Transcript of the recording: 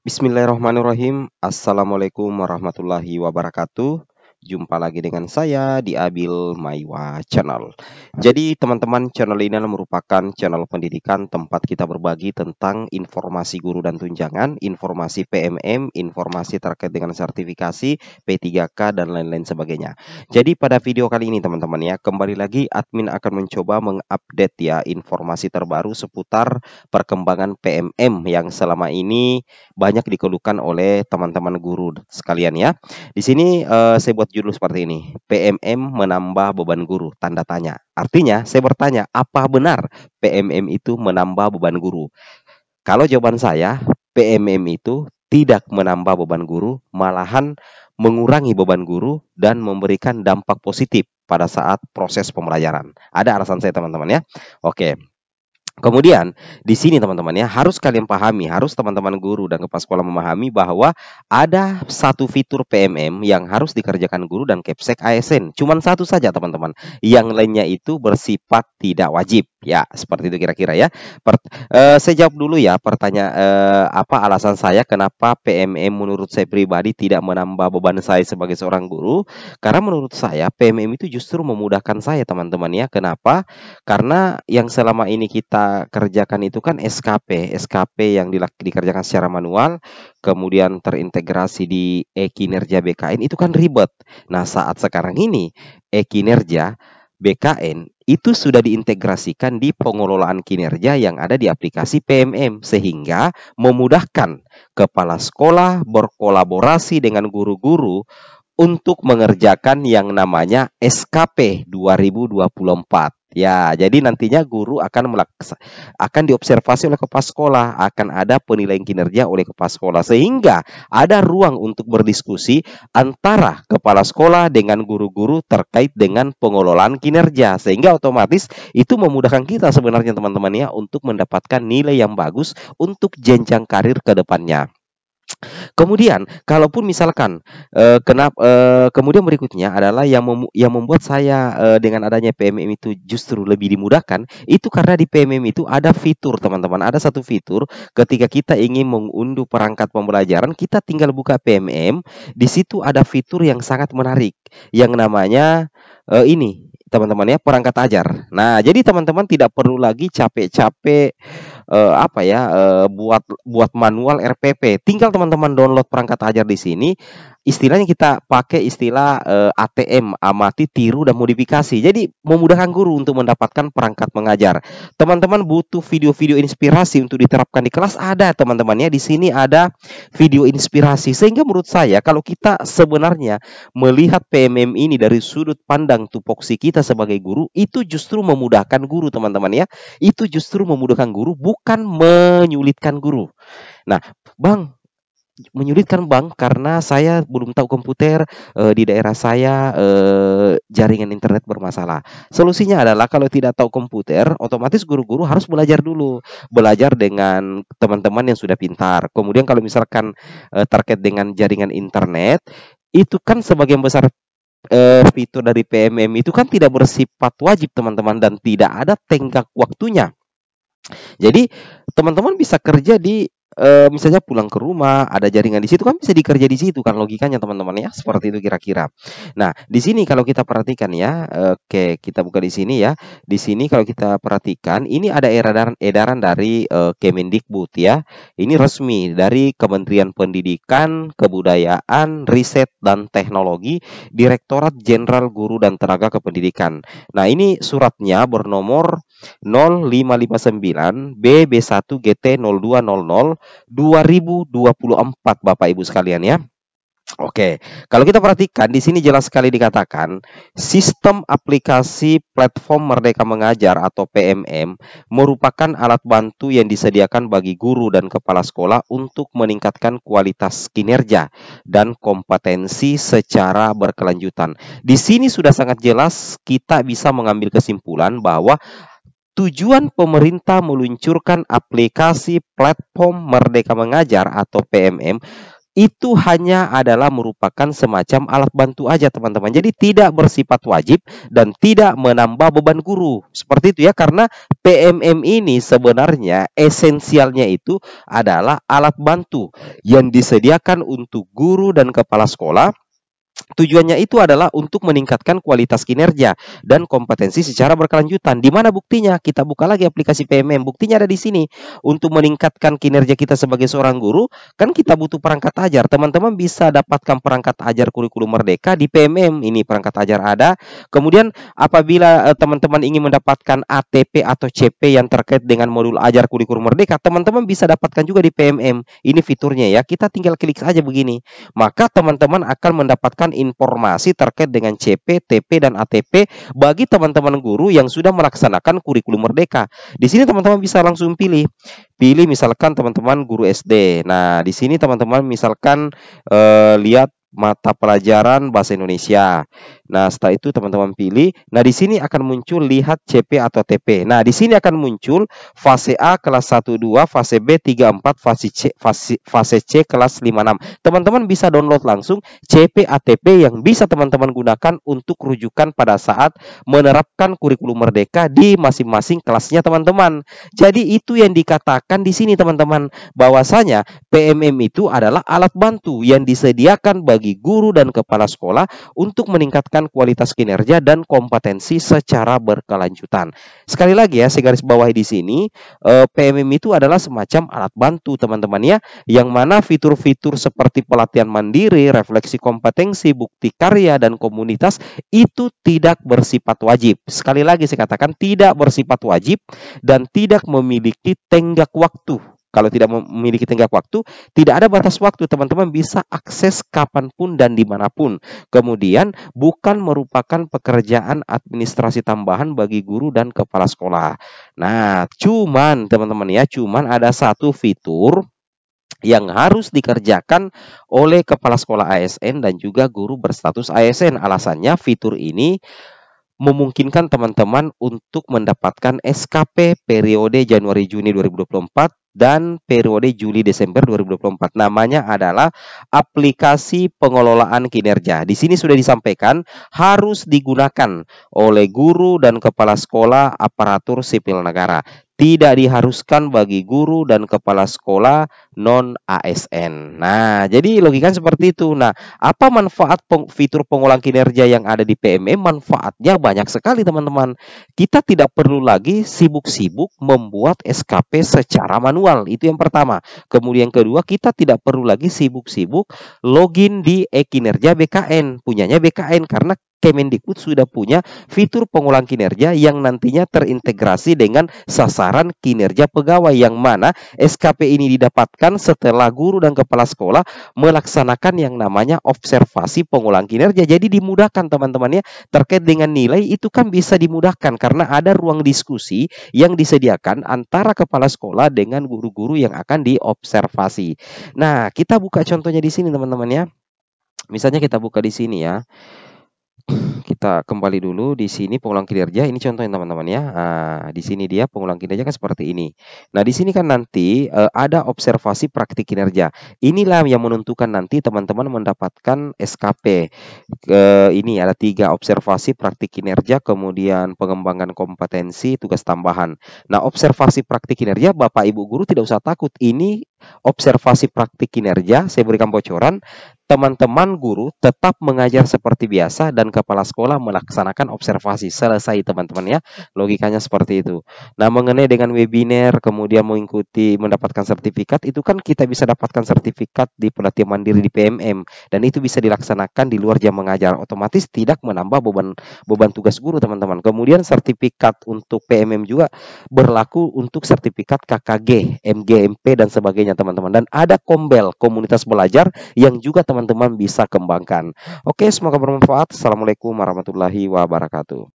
Bismillahirrahmanirrahim. Assalamualaikum warahmatullahi wabarakatuh. Jumpa lagi dengan saya di Abil Maiwa Channel. Jadi teman-teman, channel ini merupakan channel pendidikan tempat kita berbagi tentang informasi guru dan tunjangan, informasi PMM, informasi terkait dengan sertifikasi, P3K dan lain-lain sebagainya. Jadi pada video kali ini teman-teman ya, kembali lagi admin akan mencoba mengupdate ya informasi terbaru seputar perkembangan PMM yang selama ini banyak dikeluhkan oleh teman-teman guru sekalian ya. Di sini saya buat judul seperti ini, PMM menambah beban guru, tanda tanya. Artinya saya bertanya, apa benar PMM itu menambah beban guru? Kalau jawaban saya, PMM itu tidak menambah beban guru, malahan mengurangi beban guru dan memberikan dampak positif pada saat proses pembelajaran. Ada alasan saya teman-teman ya. Oke. Kemudian di sini teman-teman ya, harus kalian pahami, harus teman-teman guru dan kepala sekolah memahami bahwa ada satu fitur PMM yang harus dikerjakan guru dan Kepsek ASN. Cuman satu saja teman-teman. Yang lainnya itu bersifat tidak wajib. Ya, seperti itu kira-kira ya. Saya jawab dulu ya apa alasan saya kenapa PMM menurut saya pribadi tidak menambah beban saya sebagai seorang guru. Karena menurut saya PMM itu justru memudahkan saya teman-teman ya. Kenapa? Karena yang selama ini kita kerjakan itu kan SKP yang dikerjakan secara manual, kemudian terintegrasi di e-kinerja BKN itu kan ribet. Nah, saat sekarang ini e-kinerja BKN itu sudah diintegrasikan di pengelolaan kinerja yang ada di aplikasi PMM sehingga memudahkan kepala sekolah berkolaborasi dengan guru-guru untuk mengerjakan yang namanya SKP 2024. Ya, jadi nantinya guru akan diobservasi oleh kepala sekolah, akan ada penilaian kinerja oleh kepala sekolah sehingga ada ruang untuk berdiskusi antara kepala sekolah dengan guru-guru terkait dengan pengelolaan kinerja sehingga otomatis itu memudahkan kita sebenarnya teman-teman ya untuk mendapatkan nilai yang bagus untuk jenjang karir ke depannya. Kemudian, kalaupun misalkan kemudian berikutnya adalah yang membuat saya dengan adanya PMM itu justru lebih dimudahkan, itu karena di PMM itu ada fitur teman-teman, ada satu fitur ketika kita ingin mengunduh perangkat pembelajaran, kita tinggal buka PMM, di situ ada fitur yang sangat menarik, yang namanya ini teman-teman ya, perangkat ajar. Nah, jadi teman-teman tidak perlu lagi capek-capek buat manual RPP. Tinggal teman-teman download perangkat ajar di sini. Istilahnya kita pakai istilah ATM, amati, tiru, dan modifikasi. Jadi memudahkan guru untuk mendapatkan perangkat mengajar. Teman-teman butuh video-video inspirasi untuk diterapkan di kelas, ada teman-teman ya. Di sini ada video inspirasi. Sehingga menurut saya kalau kita sebenarnya melihat PMM ini dari sudut pandang tupoksi kita sebagai guru, itu justru memudahkan guru teman-teman ya. Itu justru memudahkan guru, bukan menyulitkan guru. Nah, Bang, menyulitkan Bang karena saya belum tahu komputer, di daerah saya jaringan internet bermasalah. Solusinya adalah kalau tidak tahu komputer, otomatis guru-guru harus belajar dulu, belajar dengan teman-teman yang sudah pintar. Kemudian kalau misalkan terkait dengan jaringan internet, itu kan sebagian besar fitur dari PMM itu kan tidak bersifat wajib teman-teman dan tidak ada tenggat waktunya. Jadi teman-teman bisa kerja di misalnya pulang ke rumah, ada jaringan di situ kan bisa dikerja di situ kan logikanya teman-teman ya, seperti itu kira-kira. Nah, di sini kalau kita perhatikan ya, oke, kita buka di sini ya. Di sini kalau kita perhatikan, ini ada edaran dari Kemendikbud ya. Ini resmi dari Kementerian Pendidikan, Kebudayaan, Riset dan Teknologi, Direktorat Jenderal Guru dan Tenaga Kependidikan. Nah, ini suratnya bernomor 0559 BB1 GT 0200 2024 Bapak Ibu sekalian ya. Oke, kalau kita perhatikan di sini jelas sekali dikatakan sistem aplikasi platform Merdeka Mengajar atau PMM merupakan alat bantu yang disediakan bagi guru dan kepala sekolah untuk meningkatkan kualitas kinerja dan kompetensi secara berkelanjutan. Di sini sudah sangat jelas kita bisa mengambil kesimpulan bahwa tujuan pemerintah meluncurkan aplikasi platform Merdeka Mengajar atau PMM itu hanya adalah merupakan semacam alat bantu aja teman-teman. Jadi tidak bersifat wajib dan tidak menambah beban guru. Seperti itu ya, karena PMM ini sebenarnya esensialnya itu adalah alat bantu yang disediakan untuk guru dan kepala sekolah. Tujuannya itu adalah untuk meningkatkan kualitas kinerja dan kompetensi secara berkelanjutan. Di mana buktinya? Kita buka lagi aplikasi PMM. Buktinya ada di sini. Untuk meningkatkan kinerja kita sebagai seorang guru, kan kita butuh perangkat ajar. Teman-teman bisa dapatkan perangkat ajar kurikulum merdeka di PMM. Ini perangkat ajar ada. Kemudian apabila teman-teman ingin mendapatkan ATP atau CP yang terkait dengan modul ajar kurikulum merdeka, teman-teman bisa dapatkan juga di PMM. Ini fiturnya ya. Kita tinggal klik saja begini. Maka teman-teman akan mendapatkan informasi terkait dengan CP, TP, dan ATP bagi teman-teman guru yang sudah melaksanakan kurikulum merdeka. Di sini teman-teman bisa langsung pilih. Pilih misalkan teman-teman guru SD. Nah, di sini teman-teman misalkan lihat mata pelajaran bahasa Indonesia. Nah, setelah itu teman-teman pilih. Nah, di sini akan muncul lihat CP atau TP. Nah, di sini akan muncul fase A kelas 1 2, fase B 3 4, fase C kelas 5 6. Teman-teman bisa download langsung CP ATP yang bisa teman-teman gunakan untuk rujukan pada saat menerapkan kurikulum merdeka di masing-masing kelasnya teman-teman. Jadi itu yang dikatakan di sini teman-teman, bahwasanya PMM itu adalah alat bantu yang disediakan bagi guru dan kepala sekolah untuk meningkatkan kualitas kinerja dan kompetensi secara berkelanjutan. Sekali lagi ya, saya garis bawahi di sini, PMM itu adalah semacam alat bantu teman-teman ya, yang mana fitur-fitur seperti pelatihan mandiri, refleksi kompetensi, bukti karya, dan komunitas itu tidak bersifat wajib. Sekali lagi saya katakan tidak bersifat wajib dan tidak memiliki tenggat waktu. Kalau tidak memiliki tenggat waktu, tidak ada batas waktu, teman-teman bisa akses kapanpun dan dimanapun. Kemudian bukan merupakan pekerjaan administrasi tambahan bagi guru dan kepala sekolah. Nah, cuman teman-teman ya, cuman ada satu fitur yang harus dikerjakan oleh kepala sekolah ASN dan juga guru berstatus ASN. Alasannya fitur ini memungkinkan teman-teman untuk mendapatkan SKP periode Januari-Juni 2024 dan periode Juli-Desember 2024. Namanya adalah aplikasi pengelolaan kinerja. Di sini sudah disampaikan harus digunakan oleh guru dan kepala sekolah aparatur sipil negara. Tidak diharuskan bagi guru dan kepala sekolah non-ASN. Nah, jadi logikanya seperti itu. Nah, apa manfaat fitur pengulang kinerja yang ada di PMM? Manfaatnya banyak sekali teman-teman. Kita tidak perlu lagi sibuk-sibuk membuat SKP secara manual. Itu yang pertama. Kemudian kedua, kita tidak perlu lagi sibuk-sibuk login di e-kinerja BKN. Punyanya BKN karena Kemendikbud sudah punya fitur pengulang kinerja yang nantinya terintegrasi dengan sasaran kinerja pegawai, yang mana SKP ini didapatkan setelah guru dan kepala sekolah melaksanakan yang namanya observasi pengulang kinerja. Jadi dimudahkan teman-teman ya, terkait dengan nilai itu kan bisa dimudahkan karena ada ruang diskusi yang disediakan antara kepala sekolah dengan guru-guru yang akan diobservasi. Nah, kita buka contohnya di sini teman-teman ya. Misalnya kita buka di sini ya. Kita kembali dulu di sini pengulang kinerja. Ini contohnya teman-teman ya. Nah, di sini dia pengulang kinerja kan seperti ini. Nah, di sini kan nanti ada observasi praktik kinerja. Inilah yang menentukan nanti teman-teman mendapatkan SKP. Ini ada 3 observasi praktik kinerja, kemudian pengembangan kompetensi, tugas tambahan. Nah, observasi praktik kinerja Bapak Ibu guru tidak usah takut. Ini observasi praktik kinerja, saya berikan bocoran. Teman-teman guru tetap mengajar seperti biasa dan kepala sekolah melaksanakan observasi. Selesai teman-teman ya. Logikanya seperti itu. Nah, mengenai dengan webinar kemudian mengikuti mendapatkan sertifikat, itu kan kita bisa dapatkan sertifikat di pelatihan mandiri di PMM dan itu bisa dilaksanakan di luar jam mengajar. Otomatis tidak menambah beban tugas guru teman-teman. Kemudian sertifikat untuk PMM juga berlaku untuk sertifikat KKG, MGMP dan sebagainya teman-teman. Dan ada Kombel, komunitas belajar yang juga teman-teman bisa kembangkan. Oke, semoga bermanfaat. Assalamualaikum warahmatullahi wabarakatuh.